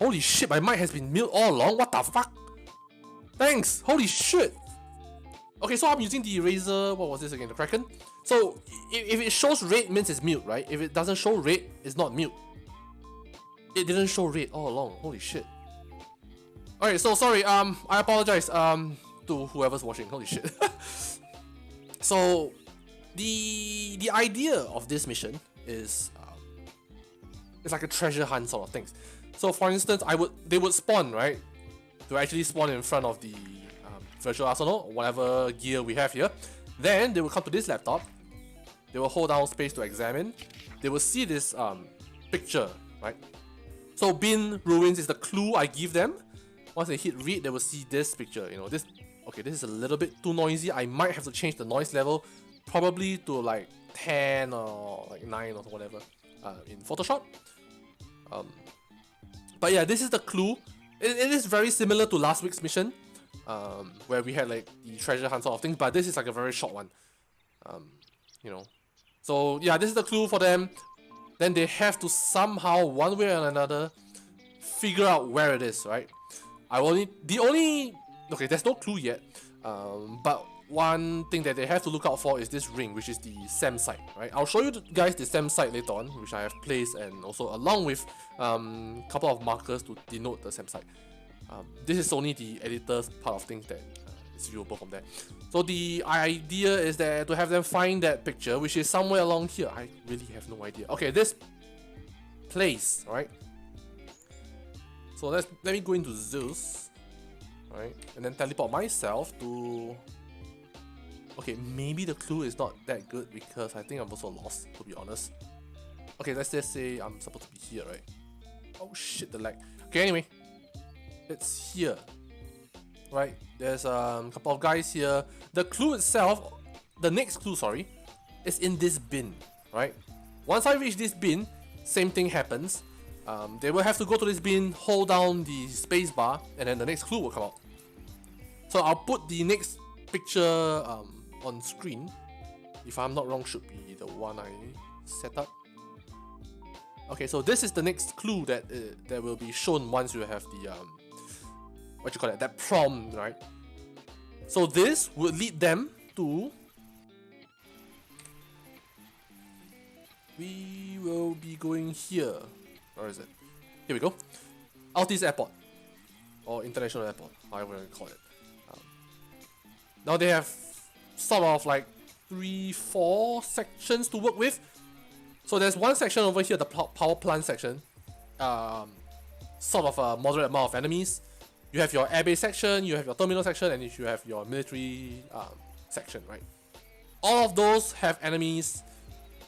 Holy shit, my mic has been milled all along. What the fuck? Thanks. Holy shit. Okay, so I'm using the eraser. What was this again? The Kraken. So if it shows red, means it's mute, right? If it doesn't show red, it's not mute. It didn't show red all along. Holy shit. Alright, so sorry. I apologize. To whoever's watching. Holy shit. So the idea of this mission is it's like a treasure hunt sort of things. So for instance, they would spawn, right? To actually spawn in front of the virtual arsenal, whatever gear we have here. Then they will come to this laptop. They will hold down space to examine. They will see this picture, right? So bin ruins is the clue I give them. Once they hit read, they will see this picture. You know, this. Okay, this is a little bit too noisy. I might have to change the noise level, probably to like 10 or like 9 or whatever in Photoshop. But yeah, this is the clue. It is very similar to last week's mission, where we had like the treasure hunt sort of thing, but this is like a very short one. You know, so yeah, this is the clue for them. Then they have to somehow, one way or another, figure out where it is, right? Okay, there's no clue yet, but one thing that they have to look out for is this ring, which is the SAM site, right? I'll show you guys the SAM site later on, which I have placed, and also along with a couple of markers to denote the SAM site. This is only the editor's part of things that is viewable from there. So the idea is that to have them find that picture, which is somewhere along here. I really have no idea. Okay, this place, right? So let me go into Zeus. Right, and then teleport myself to... Okay, maybe the clue is not that good because I think I'm also lost, to be honest. Okay, let's just say I'm supposed to be here, right? Oh shit, the lag. Okay, anyway. It's here. Right, there's a couple of guys here. The clue itself, the next clue, sorry, is in this bin, right? Once I reach this bin, same thing happens. They will have to go to this bin, hold down the space bar, and then the next clue will come out. So I'll put the next picture on screen. If I'm not wrong, should be the one I set up. Okay, so this is the next clue that will be shown once you have the what you call it, that prompt, right? So this would lead them to... We will be going here. Where is it? Here we go. Altis Airport. Or International Airport, however you call it. Now they have sort of like 3-4 sections to work with. So there's one section over here, the power plant section. Sort of a moderate amount of enemies. You have your airbase section, you have your terminal section, and you have your military section, right? All of those have enemies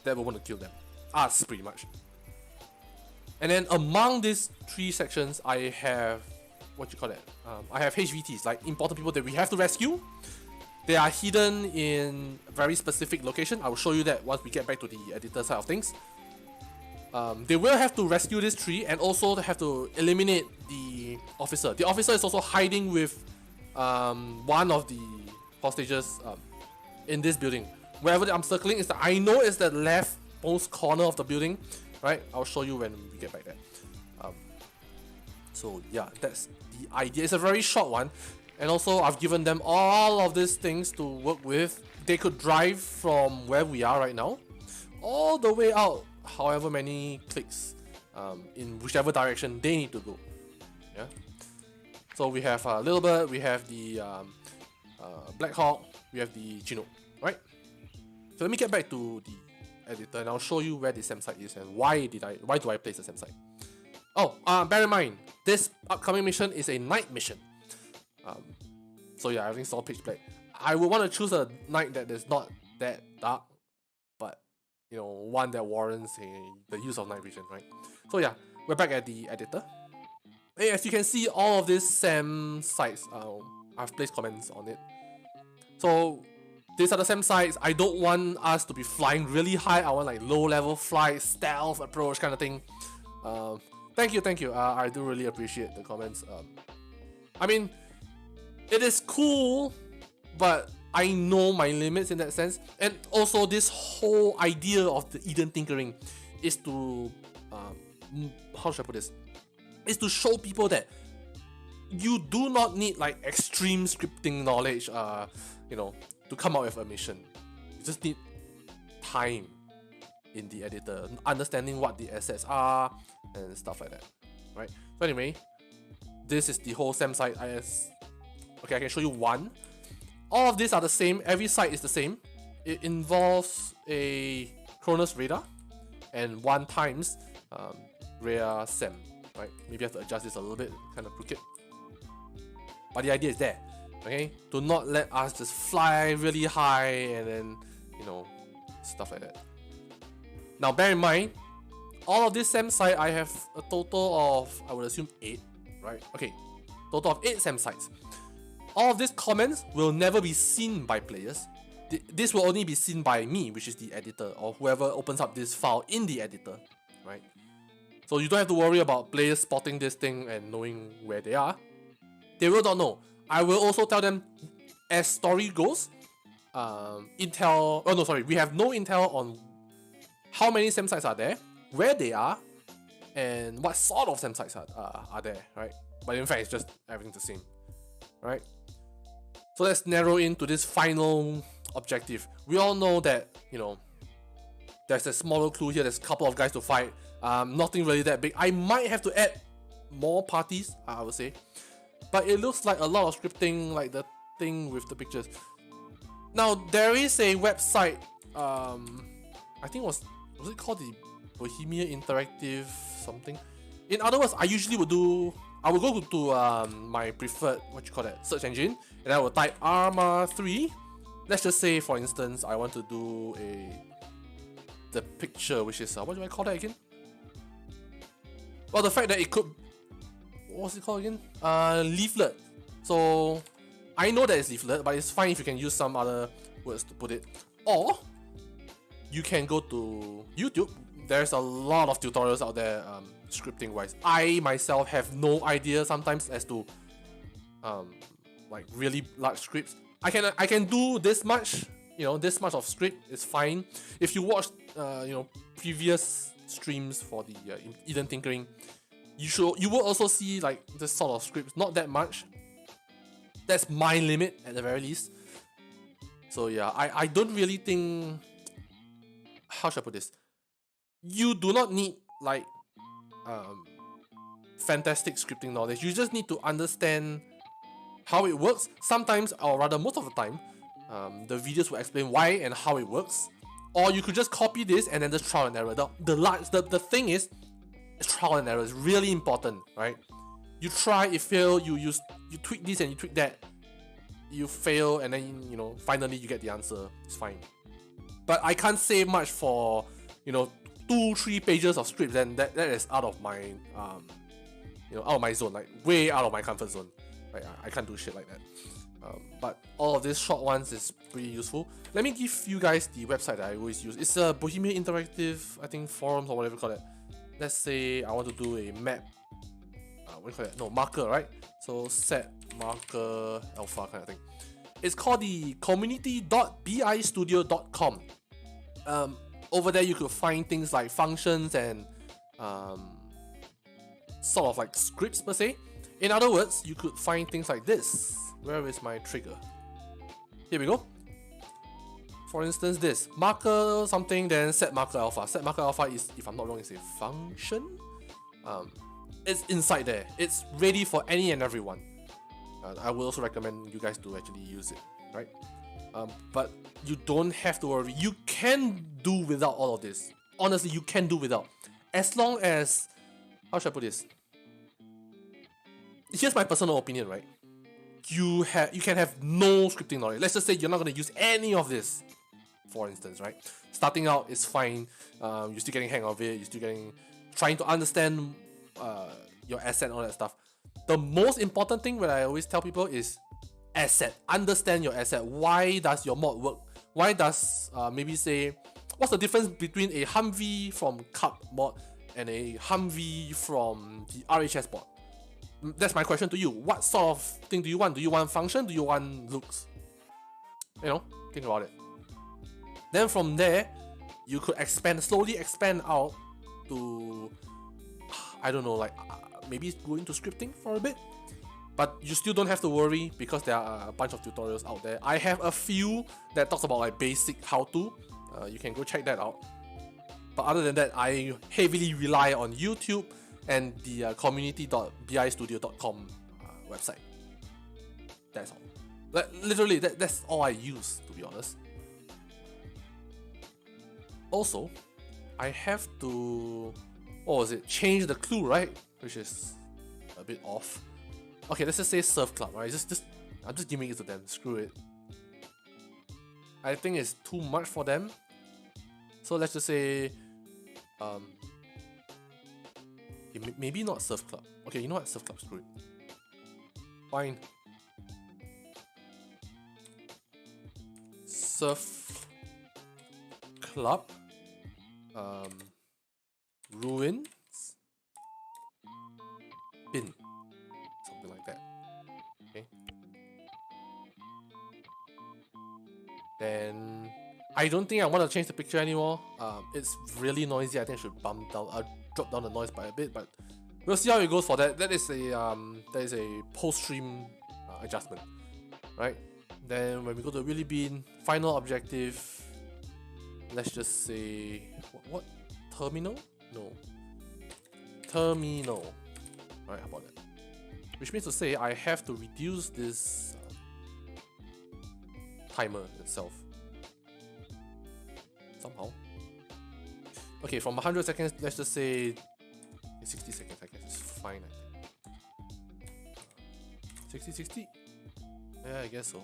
that will want to kill them. Us, pretty much. And then among these 3 sections, I have, what you call it? I have HVTs, like important people that we have to rescue. They are hidden in a very specific location. I will show you that once we get back to the editor side of things. They will have to rescue this tree and also have to eliminate the officer. The officer is also hiding with one of the hostages in this building. Wherever I'm circling is I know it's the leftmost corner of the building, right? I'll show you when we get back there. So yeah, that's the idea. It's a very short one. And also I've given them all of these things to work with. They could drive from where we are right now all the way out, however many clicks, in whichever direction they need to go. Yeah. So we have Little Bird, we have the Black Hawk, we have the Chinook, right? So let me get back to the editor and I'll show you where the SAM site is and why do I place the SAM site. Oh, bear in mind, this upcoming mission is a night mission. So yeah, I've installed pitch black. I would want to choose a night that is not that dark, but you know, one that warrants the use of night vision, right? So yeah, we're back at the editor. And as you can see, all of these SAM sites, I've placed comments on it. So these are the SAM sites. I don't want us to be flying really high. I want like low level flight, stealth approach kind of thing. Thank you. I do really appreciate the comments. I mean, it is cool, but I know my limits in that sense. And also this whole idea of the Eden tinkering is to, how should I put this? is to show people that you do not need like extreme scripting knowledge, to come out with a mission. You just need time in the editor, understanding what the assets are and stuff like that, right? So anyway, this is the whole SAM site. Okay, I can show you one. All of these are the same. Every site is the same. It involves a Cronus radar and 1 times rear SAM, right? Maybe I have to adjust this a little bit, kind of crooked. But the idea is there, okay? Do not let us just fly really high and then, stuff like that. Now bear in mind, all of this SAM site, I have a total of, I would assume 8, right? Okay, total of 8 SAM sites. All of these comments will never be seen by players. This will only be seen by me, which is the editor, or whoever opens up this file in the editor, right? So you don't have to worry about players spotting this thing and knowing where they are. They will not know. I will also tell them, as story goes, we have no intel on how many SAM sites are there, where they are, and what sort of SAM sites are there, right? But in fact, it's just everything the same, right? So let's narrow into this final objective. We all know that, there's a smaller clue here, there's a couple of guys to fight, nothing really that big. I might have to add more parties, I would say. But it looks like a lot of scripting, like the thing with the pictures. Now, there is a website, I think was it called the Bohemia Interactive something? In other words, I would go to my preferred, search engine, and I will type ARMA3. Let's just say, for instance, I want to do the picture, which is, what do I call that again? Well, the fact that it could, what's it called again? Leaflet. So, I know that it's leaflet, but it's fine if you can use some other words to put it. Or, you can go to YouTube. There's a lot of tutorials out there, scripting wise. I myself have no idea sometimes as to like really large scripts. I can do this much, this much of script is fine. If you watch previous streams for the Eden Tinkering, you will also see like this sort of scripts, not that much. That's my limit at the very least. So yeah, I don't really think, how should I put this? You do not need like fantastic scripting knowledge. You just need to understand how it works. Sometimes, or rather most of the time, the videos will explain why and how it works. Or you could just copy this and then just trial and error. The thing is, trial and error is really important, right? You try, you fail, you tweak this and you tweak that. You fail and then, finally you get the answer. It's fine. But I can't say much for, 2-3 pages of scripts, and that is out of my out of my zone, like way out of my comfort zone. Right? I can't do shit like that. But all of these short ones is pretty useful. Let me give you guys the website that I always use. It's a Bohemia Interactive, I think, forums or whatever you call it. Let's say I want to do a map. What do you call it? No, marker, right? So set marker alpha kind of thing. It's called the community.bistudio.com. Over there you could find things like functions and sort of like scripts per se. In other words, you could find things like this. Where is my trigger? Here we go. For instance, this marker something, then set marker alpha. Set marker alpha is, if I'm not wrong, is a function. It's inside there. It's ready for any and everyone. I will also recommend you guys to actually use it, right? But you don't have to worry. You can do without all of this. Honestly, you can do without. As long as, how should I put this? Here's my personal opinion, right? You can have no scripting knowledge. Let's just say you're not going to use any of this, for instance, right? Starting out is fine. You're still getting hang of it. You're still trying to understand your asset and all that stuff. The most important thing that I always tell people is asset. Understand your asset. Why does your mod work? Why does maybe say, what's the difference between a Humvee from Cup mod and a Humvee from the RHS mod? That's my question to you. What sort of thing do you want? Do you want function? Do you want looks? Think about it. Then from there, you could slowly expand out to, I don't know, like maybe go into scripting for a bit. But you still don't have to worry because there are a bunch of tutorials out there. I have a few that talks about like basic how-to. You can go check that out. But other than that, I heavily rely on YouTube and the community.bistudio.com website. That's all. Literally, that's all I use, to be honest. Also, I have to, what was it? Change the clue, right? Which is a bit off. Okay, let's just say Surf Club, right? I'm just giving it to them. Screw it. I think it's too much for them. So let's just say, maybe not Surf Club. Okay, you know what? Surf Club, screw it. Fine. Surf Club. Ruins. Bin. Something like that. Okay. Then I don't think I want to change the picture anymore. It's really noisy. I think I should drop down the noise by a bit, but we'll see how it goes for that. That is a post-stream adjustment, right? Then when we go to Wheelie Bin, final objective. Let's just say what? Terminal? No. Terminal. Right, how about that? Which means to say I have to reduce this timer itself somehow. Okay, from 100 seconds, let's just say 60 seconds. I guess it's fine. I think 60. Yeah, I guess so.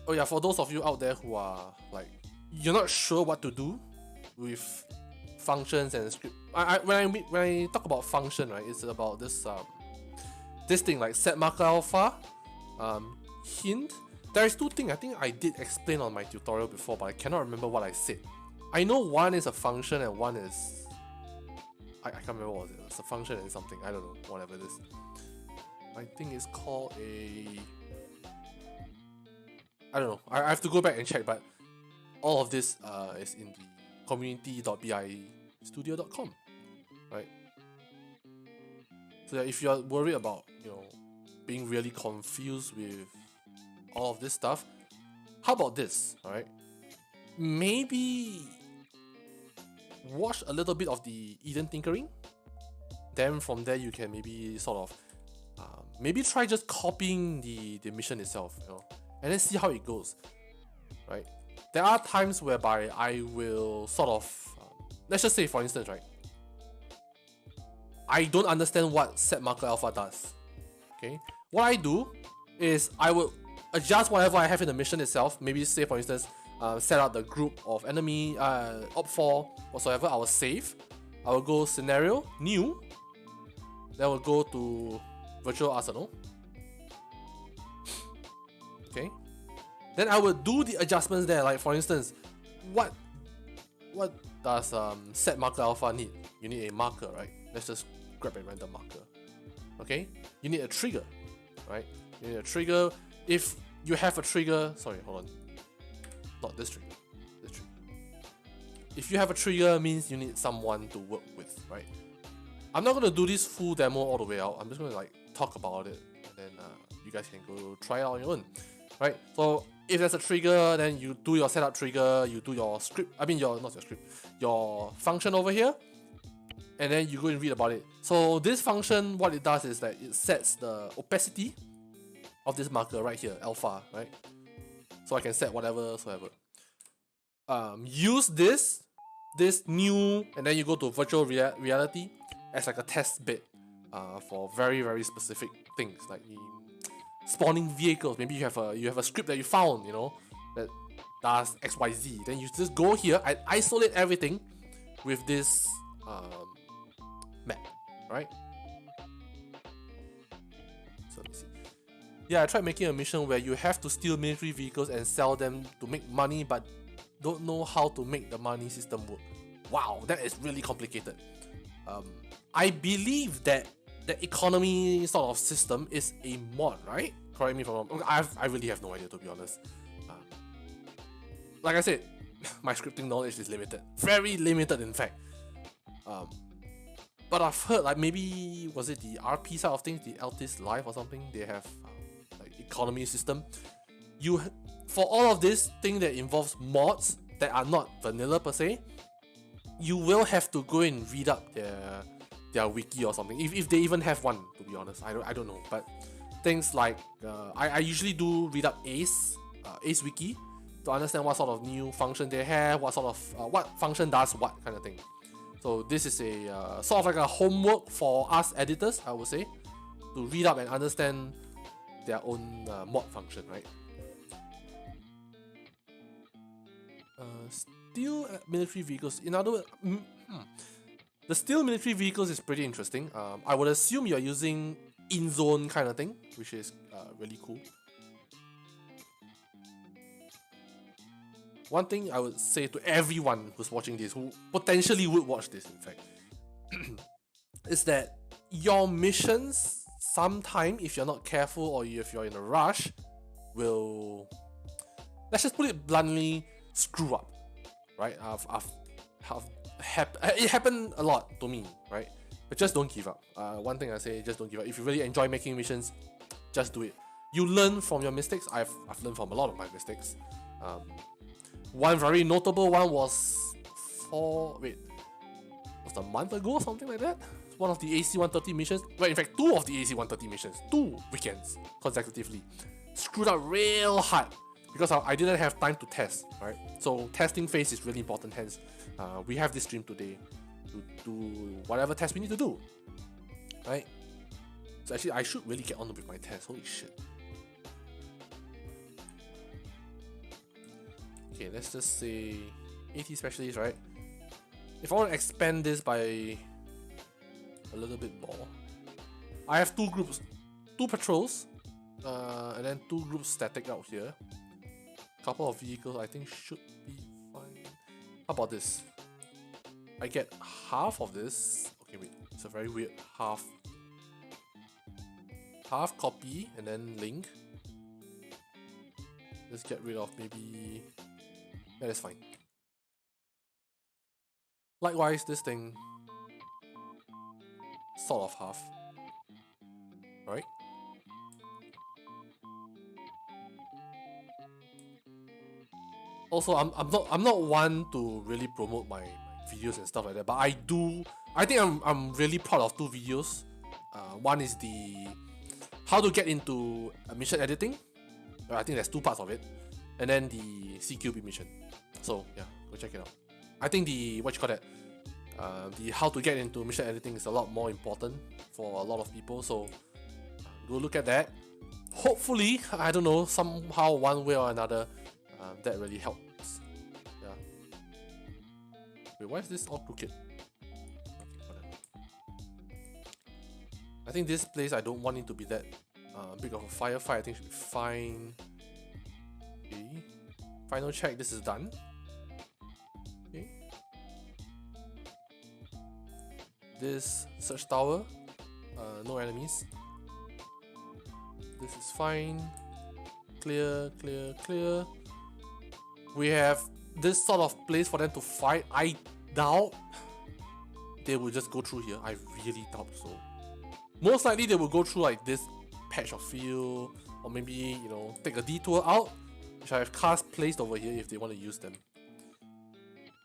Oh yeah, for those of you out there who are like, you're not sure what to do with functions and script. When I talk about function, right, it's about this thing like set marker alpha, hint. There is two things I think I did explain on my tutorial before, but I cannot remember what I said. I know one is a function and one is I can't remember what was it. It's a function and something. I don't know, whatever it is. I think it's called a, I don't know. I have to go back and check, but all of this is in the community.bistudio.com, right? So yeah, if you're worried about, being really confused with all of this stuff, how about this, alright? Maybe watch a little bit of the Eden tinkering. Then from there you can maybe sort of maybe try just copying the mission itself, and then see how it goes, right? There are times whereby I will sort of, let's just say for instance, right? I don't understand what set marker alpha does. Okay, what I do is I will adjust whatever I have in the mission itself. Maybe say for instance, set out the group of enemy, op4 whatsoever. I will save. I will go scenario, new. Then we'll go to virtual arsenal. Okay. Then I will do the adjustments there. Like for instance, what does set marker alpha need? You need a marker, right? Let's just grab a random marker. Okay. You need a trigger, right? You need a trigger. If you have a trigger, sorry, hold on. Not this trigger. This trigger. If you have a trigger, means you need someone to work with, right? I'm not gonna do this full demo all the way out. I'm just gonna like talk about it, and then you guys can go try it out on your own, right? So if there's a trigger, then you do your setup trigger, you do your script. I mean your function over here, and then you go and read about it. So this function, what it does is that it sets the opacity of this marker right here, alpha, right? So I can set whatever, use this new, and then you go to virtual reality as like a test bed for very, very specific things like spawning vehicles. Maybe you have a script that you found, that does XYZ. Then you just go here and isolate everything with this map, right? So let me see. Yeah, I tried making a mission where you have to steal military vehicles and sell them to make money, but don't know how to make the money system work. Wow, that is really complicated. I believe that the economy sort of system is a mod, right? Correct me if I'm wrong. I really have no idea, to be honest. Like I said, my scripting knowledge is limited, very limited in fact. But I've heard like maybe was it the RP side of things, the Altis Live or something? They have like economy system. For all of this thing that involves mods that are not vanilla per se, you will have to go and read up their wiki or something, if they even have one, to be honest. I don't know, but things like I usually do read up Ace wiki to understand what sort of new function they have, what sort of what function does what kind of thing. So this is a sort of like a homework for us editors, I would say, to read up and understand their own mod function, right? Steel military vehicles. In other words, the steel military vehicles is pretty interesting. I would assume you're using in-zone kind of thing, which is really cool. One thing I would say to everyone who's watching this, who potentially would watch this in fact, is that your missions, sometime, if you're not careful or if you're in a rush, will, let's just put it bluntly, screw up, right? It happened a lot to me, right? But just don't give up. One thing I say, just don't give up. If you really enjoy making missions, just do it. You learn from your mistakes. I've learned from a lot of my mistakes. One very notable one was a month ago or something like that. One of the AC-130 missions, well, in fact, two of the AC-130 missions, 2 weekends consecutively, screwed up real hard because I didn't have time to test, right? So testing phase is really important. Hence, we have this stream today to do whatever test we need to do, right? So actually, I should really get on with my test. Holy shit. Okay, let's just say AT specialist, right? If I want to expand this by a little bit more, I have 2 groups, 2 patrols, and then 2 groups static out here. Couple of vehicles I think should be fine. How about this? I get half of this. Okay, wait, it's a very weird half copy and then link. Let's get rid of maybe, yeah, that's fine. Likewise, this thing, sort of half, right? Also, I'm not one to really promote my videos and stuff like that, but I think I'm really proud of 2 videos. One is the how to get into mission editing. I think there's 2 parts of it, and then the CQB mission. So yeah, go check it out. I think the the how to get into mission editing is a lot more important for a lot of people. So go look at that. Hopefully, I don't know, somehow, one way or another, that really helps. Yeah. Wait, why is this all crooked? Okay, I think this place, I don't want it to be that big of a firefight. I think it should be fine. Okay. Final check, this is done. Okay. This search tower, no enemies. This is fine. Clear, clear, clear. We have this sort of place for them to fight. I doubt they will just go through here. I really doubt so. Most likely they will go through like this patch of field, or maybe, you know, take a detour out, which I have cars placed over here if they want to use them.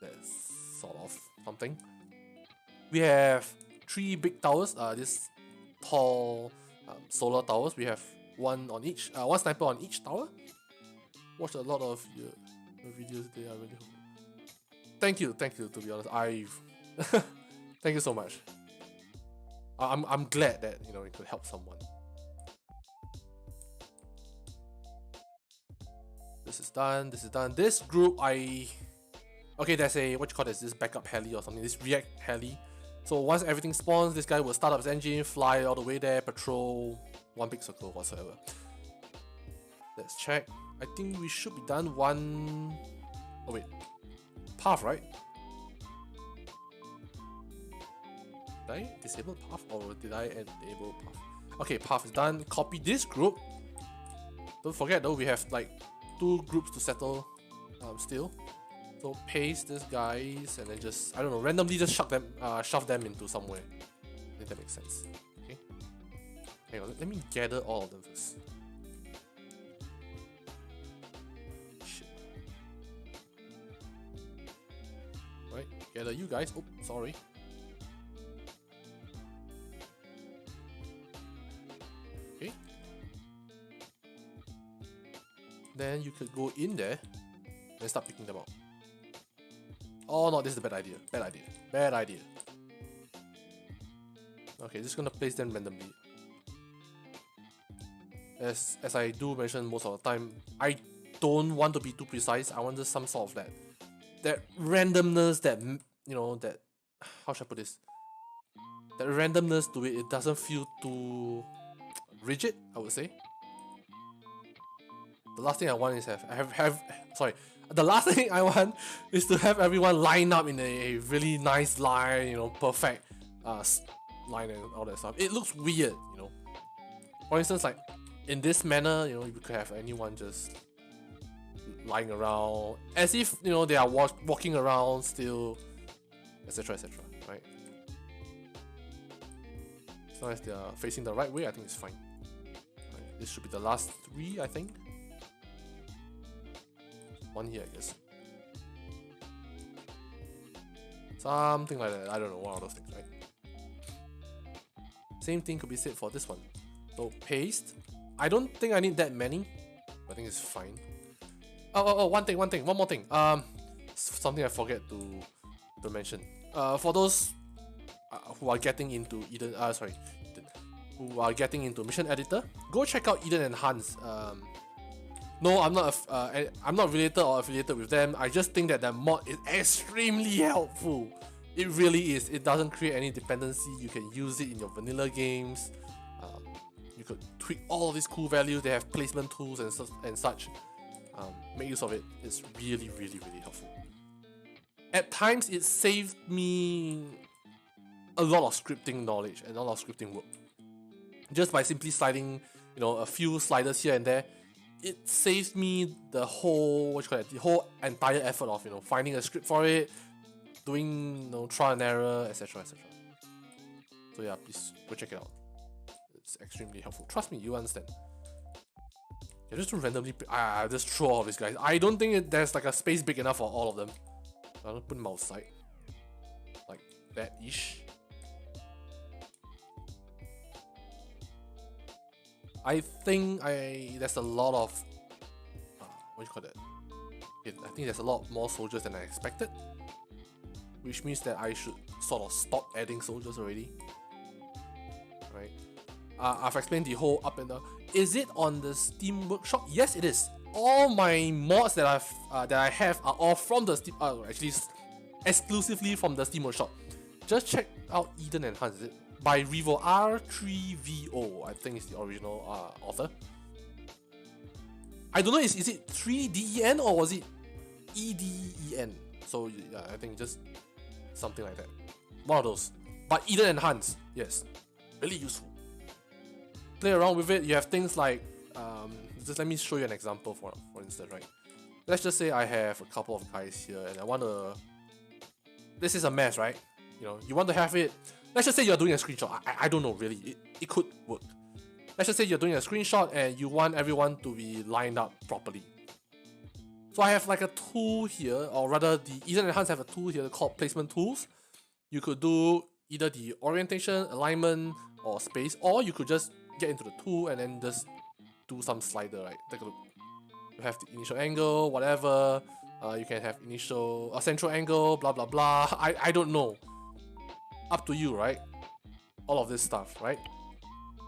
That's sort of something. We have 3 big towers, this tall solar towers. We have one on each, one sniper on each tower. Watched a lot of your videos. They are really thank you, to be honest. Thank you so much. I'm glad that, you know, it could help someone. This is done, this is done. This group, okay, there's a, what you call this backup heli or something, this react heli. So once everything spawns, this guy will start up his engine, fly all the way there, patrol 1 big circle whatsoever. Let's check. I think we should be done one. Oh wait, path, right? Did I disable path or did I enable path? Okay, path is done. Copy this group. Don't forget though, we have like 2 groups to settle still. So paste these guys and then just, I don't know, randomly just shove them into somewhere. I think that makes sense. Okay. Hang on, let me gather all of them first. Shit. Right, gather you guys. Oh, sorry. Okay. Then you could go in there and start picking them out. Oh no, this is a bad idea. Bad idea. Bad idea. Okay, just gonna place them randomly. As I do mention most of the time, I don't want to be too precise. I want just some sort of that randomness, that, you know, that, how should I put this? That randomness to it. It doesn't feel too rigid, I would say. The last thing I want is the last thing I want is to have everyone line up in a really nice line, you know, perfect line and all that stuff. It looks weird, you know. For instance, like in this manner, you know, you could have anyone just lying around as if, you know, they are walking around still, etc, etc, right? As long as they are facing the right way, I think it's fine. Right. This should be the last 3, I think. One here, I guess. Something like that. I don't know, one of those things, right? Same thing could be said for this one. So paste. I don't think I need that many. I think it's fine. One more thing. Something I forget to mention. For those who are getting into who are getting into Mission Editor, go check out Eden and Hans. No, I'm not related or affiliated with them. I just think that the mod is extremely helpful. It really is. It doesn't create any dependency. You can use it in your vanilla games. You could tweak all of these cool values. They have placement tools and such. Make use of it. It's really, really, really helpful. At times, it saved me a lot of scripting knowledge and a lot of scripting work. Just by simply sliding, you know, a few sliders here and there, it saves me the whole, the whole entire effort of, you know, finding a script for it, doing, you know, trial and error, etc, etc. So yeah, please go check it out. It's extremely helpful. Trust me, you understand. Yeah, just to randomly just throw all of these guys. I don't think there's like a space big enough for all of them. I'm gonna put them outside, like that-ish. I think there's a lot of what do you call that? I think there's a lot more soldiers than I expected, which means that I should sort of stop adding soldiers already. Right? I've explained the whole up and down. Is it on the Steam Workshop? Yes, it is. All my mods that I have are all from the Steam. Actually, exclusively from the Steam Workshop. Just check out Eden and Hans. Is it? By Revo R3VO, I think is the original author. I don't know, is it 3DEN or was it EDEN? So yeah, I think just something like that. One of those. But Eden and Hans, yes, really useful. Play around with it. You have things like, just let me show you an example for instance, right? Let's just say I have a couple of guys here and I want to, this is a mess, right? You know, you want to have it. Let's just say you're doing a screenshot. I don't know, really. It could work. Let's just say you're doing a screenshot and you want everyone to be lined up properly. So I have like a tool here, or rather the Eden and Hans have a tool here called placement tools. You could do either the orientation, alignment, or space, or you could just get into the tool and then just do some slider, right? Take a look. You have the initial angle, whatever. You can have initial, central angle, blah, blah, blah. I don't know. Up to you, right? All of this stuff, right?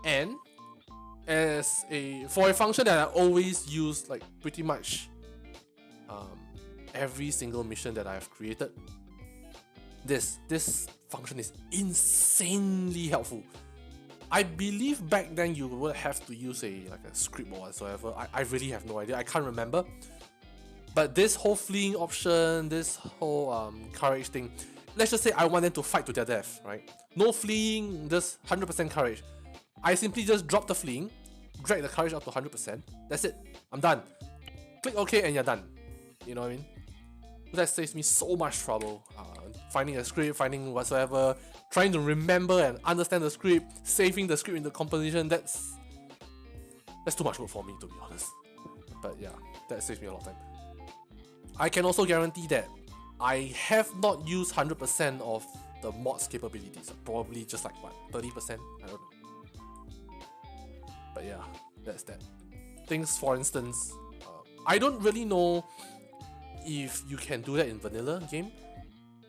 And for a function that I always use, like pretty much every single mission that I've created, this function is insanely helpful. I believe back then you would have to use a script or whatsoever. I really have no idea. I can't remember. But this whole fleeing option, this whole courage thing, let's just say I want them to fight to their death, right? No fleeing, just 100% courage. I simply just drop the fleeing, drag the courage up to 100%. That's it. I'm done. Click OK and you're done. You know what I mean? That saves me so much trouble. Finding a script, finding whatsoever, trying to remember and understand the script, saving the script in the composition. That's too much work for me, to be honest. But yeah, that saves me a lot of time. I can also guarantee that I have not used 100% of the mod's capabilities. Probably just like what, 30%? I don't know. But yeah, that's that. Things, for instance, I don't really know if you can do that in vanilla game,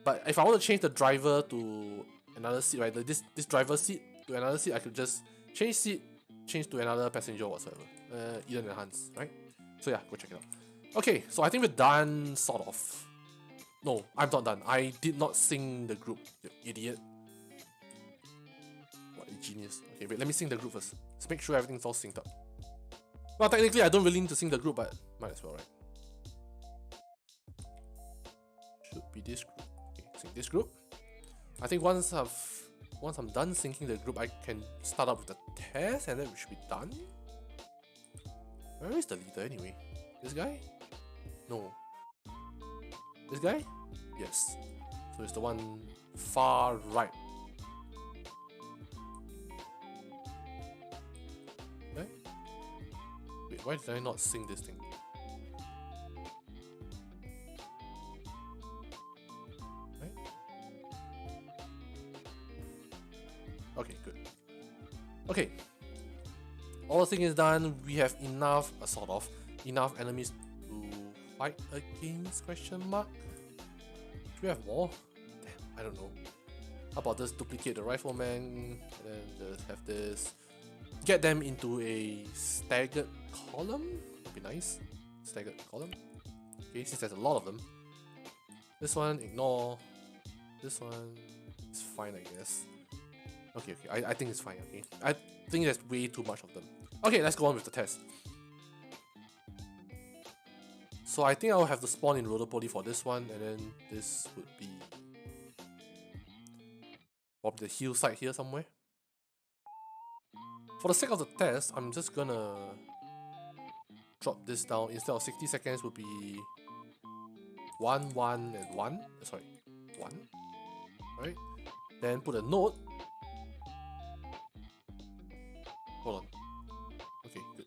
but if I want to change the driver to another seat, right, this driver seat to another seat, I could just change seat, change to another passenger or whatsoever, either enhance, right? So yeah, go check it out. Okay, so I think we're done, sort of. No, I'm not done. I did not sync the group, you idiot. What a genius. Okay, wait, let me sync the group first. Let's make sure everything's all synced up. Well, technically I don't really need to sync the group, but might as well, right? Should be this group. Okay, sync this group. I think once I'm done syncing the group, I can start up with the test and then we should be done. Where is the leader anyway? This guy? No. This guy? Yes. So it's the one far right. Okay. Wait, why did I not sync this thing? Right? Okay, good. Okay. All the thing is done. We have enough, sort of, enough enemies to fight against, question mark? Do we have more? Damn, I don't know. How about just duplicate the rifleman and then just have this. Get them into a staggered column? Would be nice. Staggered column. Okay, since there's a lot of them. This one, ignore. This one is fine, I guess. Okay, I think it's fine, okay. I think there's way too much of them. Okay, let's go on with the test. So I think I'll have to spawn in roly-poly for this one, and then this would be probably the heel side here somewhere. For the sake of the test, I'm just gonna drop this down. Instead of 60 seconds would be 1, 1, and 1. Sorry, 1. Right? Then put a note. Hold on. Okay, good.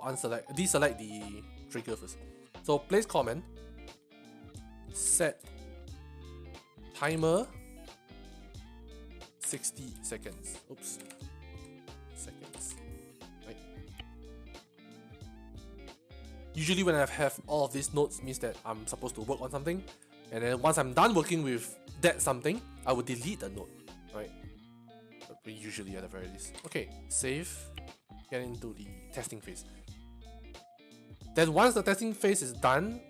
I have to deselect the trigger first. So place comment, set timer 60 seconds. Oops. Seconds. Right. Usually when I have all of these notes means that I'm supposed to work on something. And then once I'm done working with that something, I will delete the note. Right? Usually at the very least. Okay, save. Get into the testing phase. Then once the testing phase is done,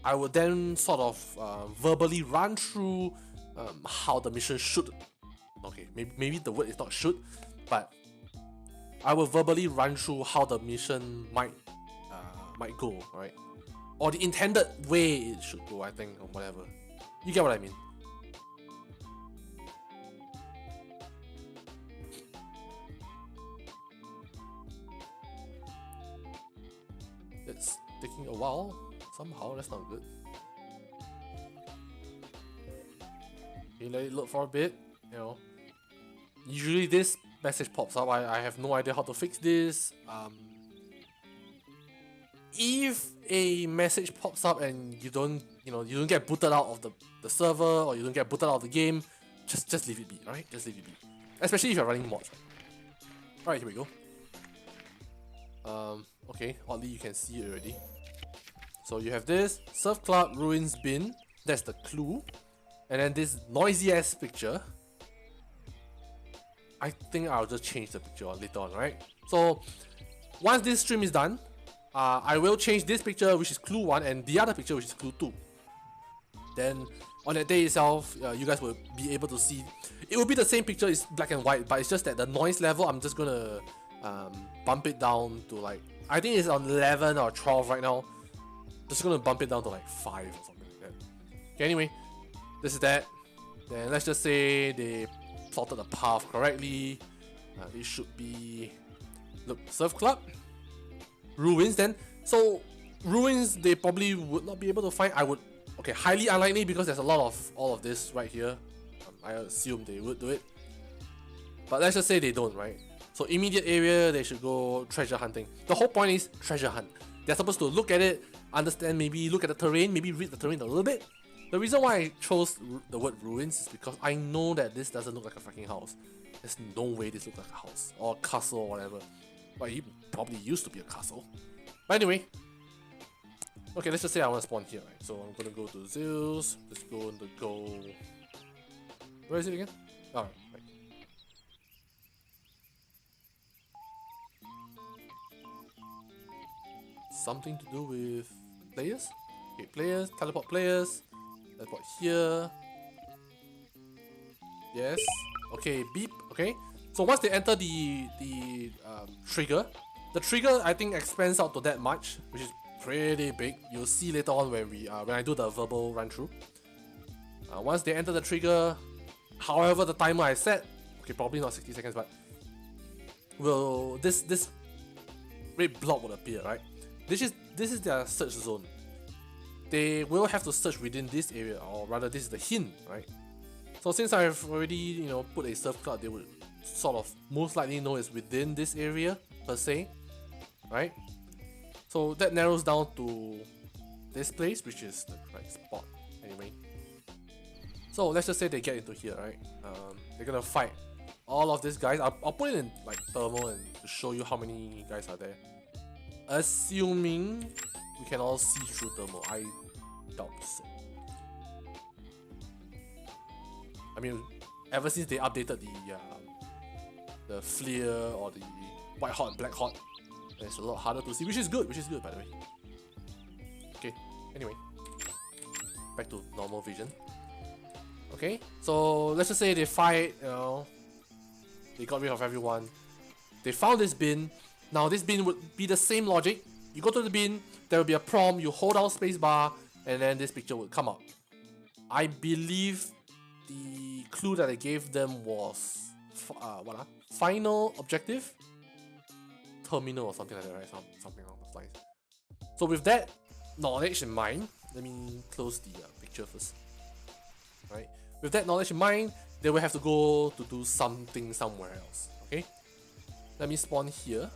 I will then sort of verbally run through how the mission should. Okay, maybe the word is not should, but I will verbally run through how the mission might go, right? Or the intended way it should go, I think, or whatever. You get what I mean? It's taking a while somehow. That's not good. Okay, let it load for a bit. You know, usually this message pops up. I have no idea how to fix this. If a message pops up and you don't get booted out of the server, or you don't get booted out of the game, just leave it be. Alright, just leave it be. Especially if you're running mods. Alright, here we go. Okay, oddly you can see it already. So you have this Surf Club Ruins Bin, that's the clue. And then this noisy ass picture. I think I'll just change the picture later on, right? So once this stream is done, I will change this picture, which is clue 1, and the other picture, which is clue 2. Then on that day itself, you guys will be able to see. It will be the same picture, it's black and white, but it's just that the noise level, I'm just gonna bump it down to like, I think it's on 11 or 12 right now. Just gonna bump it down to like 5 or something like that. Okay, anyway, this is that. Then let's just say they plotted the path correctly. It should be, look, Surf Club, Ruins then. So Ruins they probably would not be able to find. I would Okay, highly unlikely because there's a lot of all of this right here. I assume they would do it. But let's just say they don't, right? So immediate area, they should go treasure hunting. The whole point is treasure hunt. They're supposed to look at it, understand, maybe look at the terrain, maybe read the terrain a little bit. The reason why I chose the word ruins is because I know that this doesn't look like a fucking house. There's no way this looks like a house or a castle or whatever. But it probably used to be a castle. But anyway, okay, let's just say I want to spawn here, right? So I'm gonna go to Zeus. Let's go and go. Where is it again? Alright, right. Something to do with players? Okay, players, teleport here. Yes. Okay, beep. Okay. So once they enter the trigger, the trigger I think expands out to that much, which is pretty big. You'll see later on when I do the verbal run through. Once they enter the trigger, however the timer I set, okay, probably not 60 seconds, but will this red blob will appear, right? This is their search zone. They will have to search within this area, or rather this is the hint, right? So since I've already, put a surf cloud, they would sort of most likely know it's within this area per se, right? So that narrows down to this place, which is the right spot anyway. So let's just say they get into here, right? They're gonna fight all of these guys. I'll put it in like thermal and to show you how many guys are there. Assuming we can all see through thermal, I doubt so. I mean, ever since they updated the flare or the white hot and black hot, it's a lot harder to see, which is good by the way. Okay, anyway, back to normal vision. Okay, so let's just say they fight, they got rid of everyone. They found this bin. Now this bin would be the same logic. You go to the bin, there will be a prompt, you hold down spacebar, and then this picture would come up. I believe the clue that I gave them was final objective, terminal or something like that, right? Something along those lines. So with that knowledge in mind, let me close the picture first. Right? With that knowledge in mind, they will have to go to do something somewhere else. Okay? Let me spawn here.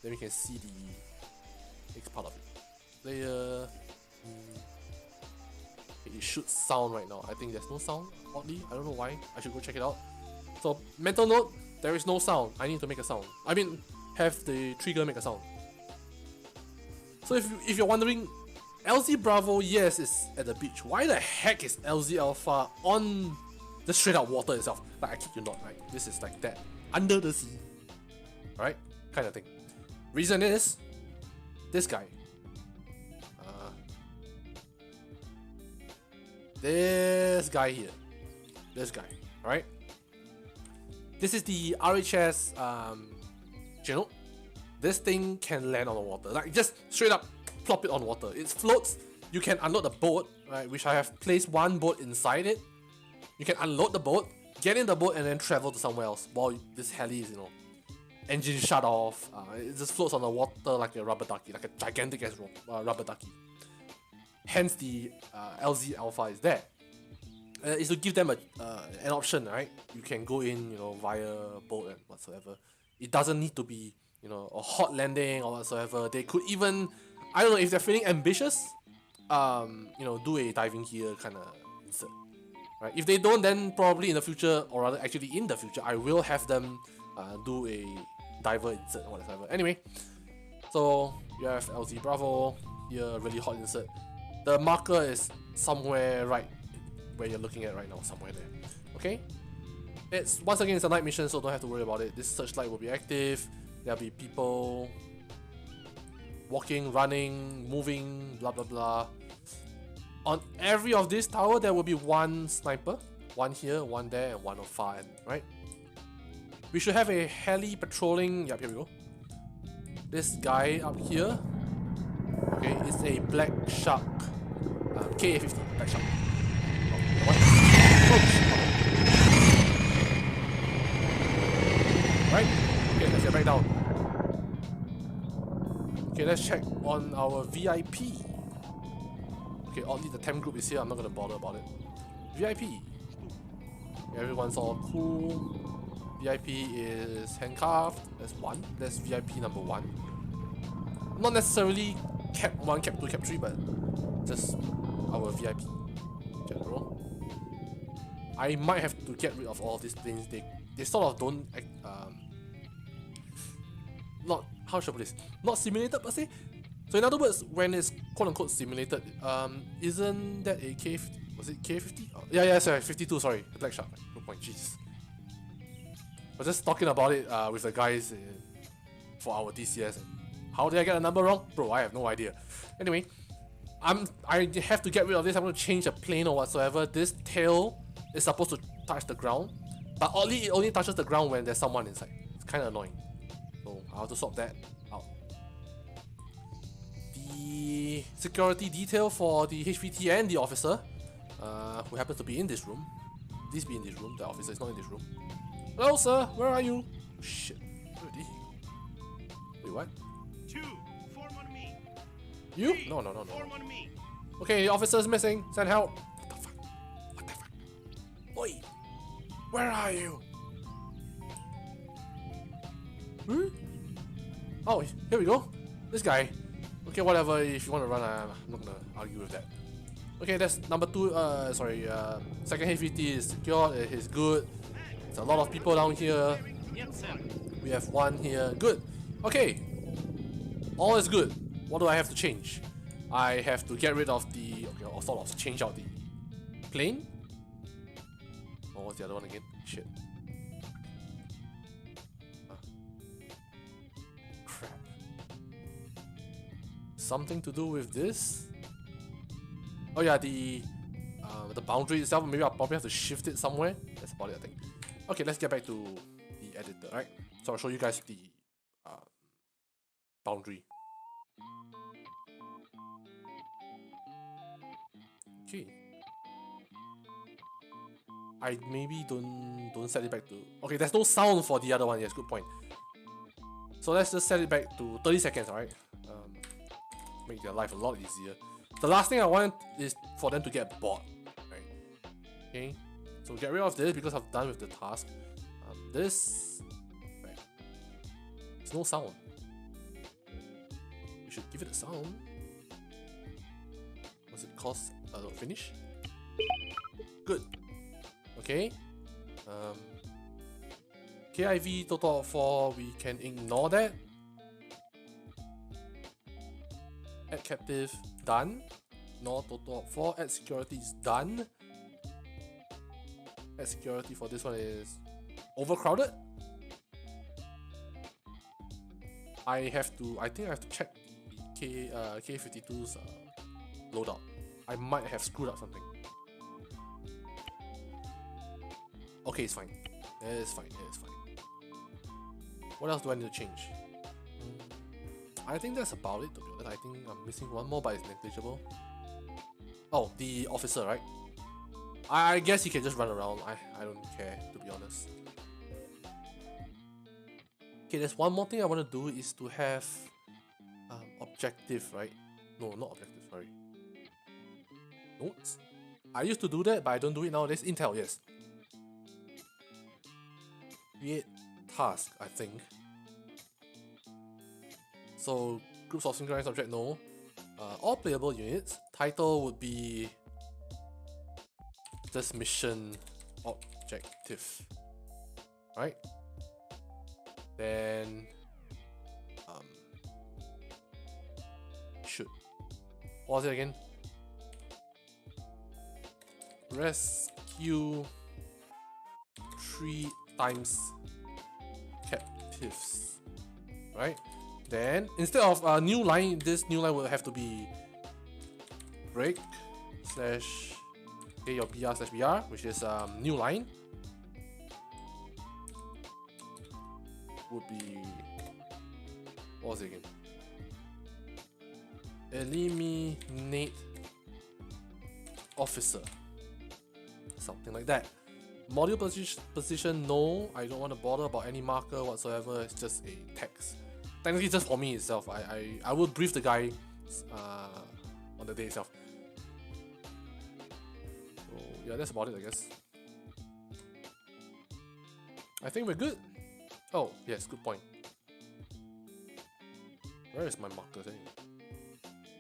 Then we can see the next part of it. Player. It should sound right now. I think there's no sound, oddly. I don't know why. I should go check it out. So, mental note, there is no sound. I need to make a sound. I mean, have the trigger make a sound. So if you're wondering, LZ Bravo, yes, is at the beach. Why the heck is LZ Alpha on the straight up water itself? Like, I kid you not, right? This is like that. Under the sea. Right? Kind of thing. Reason is, this guy. This guy here. This guy. Alright? This is the RHS channel. This thing can land on the water. Like, just straight up plop it on water. It floats. You can unload the boat, right? Which I have placed one boat inside it. You can unload the boat, get in the boat, and then travel to somewhere else. While this heli is, engine shut off. It just floats on the water like a rubber ducky, like a gigantic ass rubber ducky. Hence the LZ Alpha is there. Is to give them an option, right? You can go in, via boat and whatsoever. It doesn't need to be, a hot landing or whatsoever. They could even, I don't know, if they're feeling ambitious, do a diving gear kind of insert, right? If they don't, then probably in the future, or rather actually in the future, I will have them do a diver insert or whatever. Anyway, so you have LZ Bravo here, really hot insert. The marker is somewhere right where you're looking at right now, somewhere there. Okay? Once again, it's a night mission, so don't have to worry about it. This searchlight will be active. There'll be people walking, running, moving, blah blah blah. On every of this tower, there will be one sniper. One here, one there, and one on far end, right? We should have a heli patrolling. Yep, here we go. This guy up here, okay, is a black shark. Ka-50, black shark. Right? Okay, let's get back down. Okay, let's check on our VIP. Okay, oddly the temp group is here, I'm not gonna bother about it. VIP. Everyone's all cool. VIP is handcuffed. That's 1. That's VIP number 1. Not necessarily cap 1, cap 2, cap 3, but just our VIP in general. I might have to get rid of all these things. They sort of don't not, how should I put this? Not simulated per se. So in other words, when it's quote unquote simulated, isn't that a K? Was it K50? Oh, yeah, sorry, 52. Sorry, the black shark. Good point. Jeez. I was just talking about it with the guys for our DCS. How did I get the number wrong, bro? I have no idea. Anyway, I have to get rid of this. I'm going to change the plane or whatsoever. This tail is supposed to touch the ground, but oddly it only touches the ground when there's someone inside. It's kind of annoying. So I'll have to swap that out. The security detail for the HVT and the officer, who happens to be in this room. Please be in this room. The officer is not in this room. Hello, sir. Where are you? Oh, shit. Where did he? Wait, what? 2, form on me. You? 3, No. form on me. Okay, the officer's missing. Send help. What the fuck? What the fuck? Oi! Where are you? Hmm? Oh, here we go. This guy. Okay, whatever. If you want to run, I'm not gonna argue with that. Okay, that's number 2. Second HVT is secured. It is good. There's a lot of people down here. Yes, sir. We have 1 here. Good. Okay. All is good. What do I have to change? I have to get rid of the... Okay, or sort of change out the plane. Oh, what's the other one again? Shit. Crap. Something to do with this? Oh yeah, the boundary itself. Maybe I'll probably have to shift it somewhere. That's about it, I think. Okay, let's get back to the editor, right? So I'll show you guys the boundary. Okay. I maybe don't set it back to... Okay, there's no sound for the other one. Yes, good point. So let's just set it back to 30 seconds, alright? Make their life a lot easier. The last thing I want is for them to get bored, right? Okay, so get rid of this because I'm done with the task. This, right? There's no sound. You should give it a sound. What's it cost? Finish. Good. Okay. KIV total of 4. We can ignore that. Add captive, done. No total of 4. Add security is done. Add security for this one is overcrowded. I think I have to check the K52's loadout. I might have screwed up something. Okay, it's fine. It's fine. It's fine. What else do I need to change? I think that's about it, to be honest. I think I'm missing one more, but it's negligible. Oh, the officer, right? I guess he can just run around. I don't care, to be honest. Okay, there's one more thing I want to do is to have objective, right? No, not objective, sorry. Notes? I used to do that, but I don't do it nowadays. Intel, yes. Create task, I think. So, groups of synchronized object, no. All playable units. Title would be just mission objective. Right? Then should. What was it again? Rescue 3 times captives. Right? Then instead of a new line, this new line will have to be break slash your br slash br, which is new line. Would be, what was it again? Eliminate officer, something like that. Module position, no, I don't want to bother about any marker whatsoever. It's just a text. Technically, just for me itself. I will brief the guy on the day itself. yeah, that's about it, I guess. I think we're good. Oh, yes, good point. Where is my markers anyway?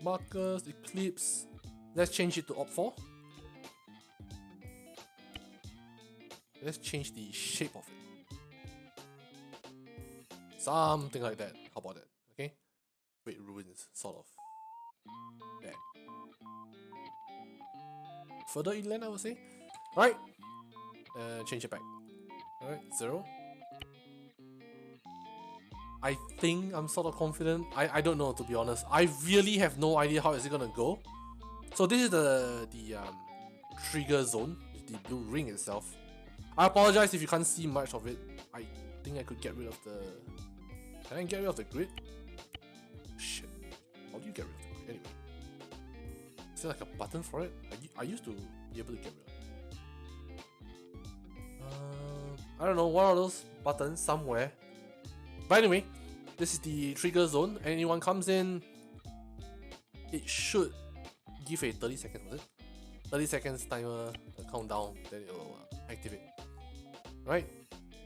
Markers, Eclipse. Let's change it to Op4. Let's change the shape of it. Something like that. How about that? Okay? Wait, ruins, sort of. There. Further inland, I would say. Alright. Change it back. Alright, 0. I think I'm sort of confident. I don't know, to be honest. I really have no idea how is it gonna go. So this is the trigger zone, the blue ring itself. I apologize if you can't see much of it. I think I could get rid of the... Can I get rid of the grid? Shit. How do you get rid of the grid anyway? Is there like a button for it? I used to be able to get rid of it. I don't know, one of those buttons somewhere. But anyway, this is the trigger zone. Anyone comes in, it should give a 30 seconds, was it? 30 seconds timer, countdown, then it will activate. Right?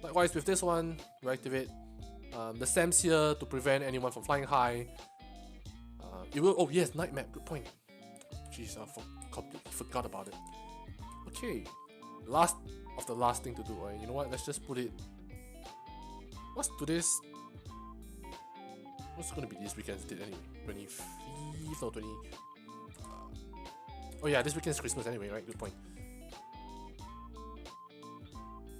Likewise with this one, you activate the SAMs here to prevent anyone from flying high. It will, oh yes, night map, good point. Jeez, I completely forgot about it. Okay, last of the last thing to do, right? You know what, let's just put it... What's today's... What's gonna be this weekend's date anyway? 25th or 20... Oh yeah, this weekend's Christmas anyway, right? Good point.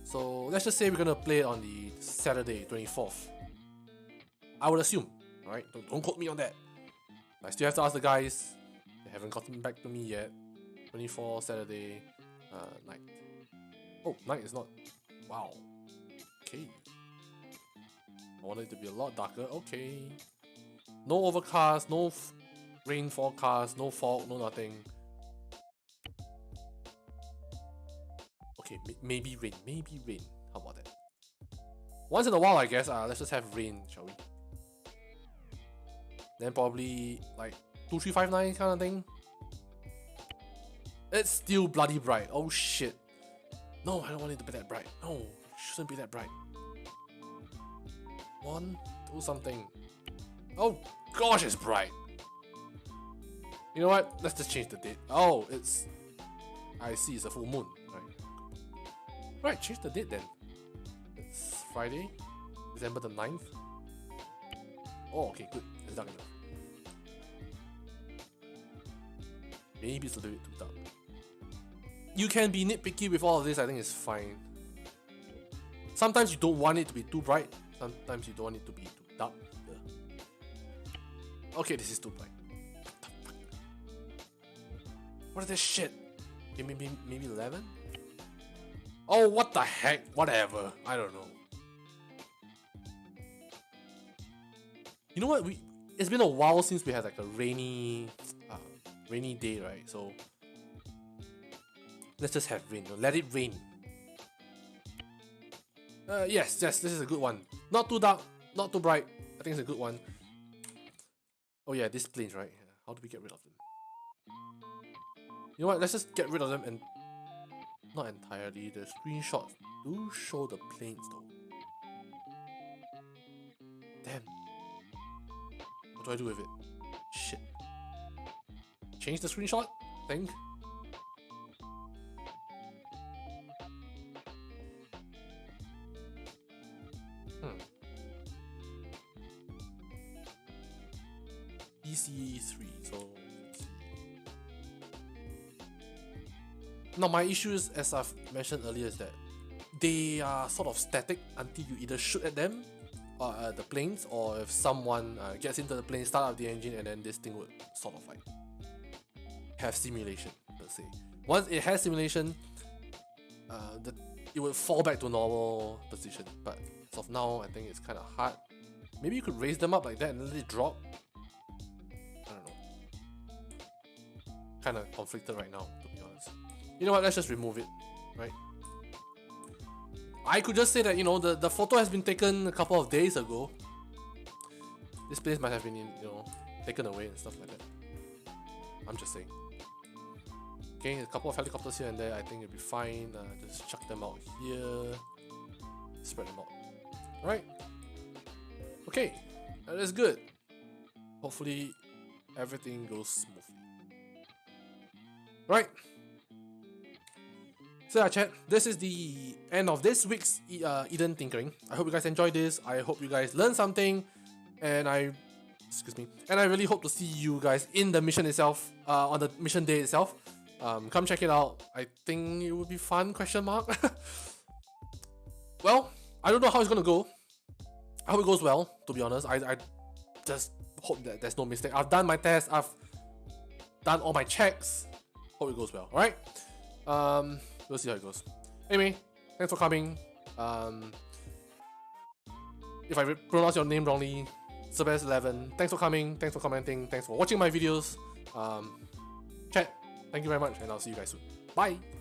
So let's just say we're gonna play it on the Saturday, 24th. I would assume, alright? Don't quote me on that. I still have to ask the guys. They haven't gotten back to me yet. 24 Saturday night. Oh, night is not. Wow. Okay. I wanted it to be a lot darker. Okay. No overcast, no rain forecast, no fog, no nothing. Okay, maybe rain. Maybe rain. How about that? Once in a while, I guess. Let's just have rain, shall we? Then probably like 2359 kind of thing. It's still bloody bright. Oh shit. No, I don't want it to be that bright. No, it shouldn't be that bright. 1, 2 something. Oh gosh, it's bright. You know what? Let's just change the date. Oh, it's... I see, it's a full moon. Right, change the date then. It's Friday, December the 9th. Oh, okay, good. It's dark enough. Maybe it's a little bit too dark. You can be nitpicky with all of this, I think it's fine. Sometimes you don't want it to be too bright, sometimes you don't want it to be too dark. Okay, this is too bright. What is this shit? Okay, maybe 11? Oh, what the heck? Whatever. I don't know. You know what? It's been a while since we had like a rainy day, right? So let's just have rain. Let it rain. Yes, this is a good one. Not too dark, not too bright. I think it's a good one. Oh yeah, these planes, right? How do we get rid of them? You know what? Let's just get rid of them and not entirely. The screenshots do show the planes though. Damn. What do I do with it? Shit. Change the screenshot? Think. EC3, so now my issue is, as I've mentioned earlier, is that they are sort of static until you either shoot at them, or the planes, or if someone gets into the plane, start up the engine, and then this thing would sort of like have simulation, let's say. Once it has simulation, it would fall back to normal position, but as of now, I think it's kind of hard. Maybe you could raise them up like that and let it drop. I don't know. Kind of conflicted right now, to be honest. You know what, let's just remove it, right? I could just say that, you know, the photo has been taken a couple of days ago. This place might have been, you know, taken away and stuff like that. I'm just saying. Okay, a couple of helicopters here and there, I think it'll be fine. Just chuck them out here. Spread them out. Right? Okay, that is good. Hopefully, everything goes smoothly. Right. So yeah, chat, this is the end of this week's Eden Tinkering. I hope you guys enjoyed this. I hope you guys learned something. And I really hope to see you guys in the mission itself, on the mission day itself. Come check it out. I think it would be fun, question mark. Well, I don't know how it's gonna go. I hope it goes well, to be honest. I just hope that there's no mistake. I've done my test, I've done all my checks. Hope it goes well, alright? We'll see how it goes. Anyway, thanks for coming. If I pronounce your name wrongly, Sebas11, thanks for coming, thanks for commenting, thanks for watching my videos. Chat, thank you very much, and I'll see you guys soon. Bye!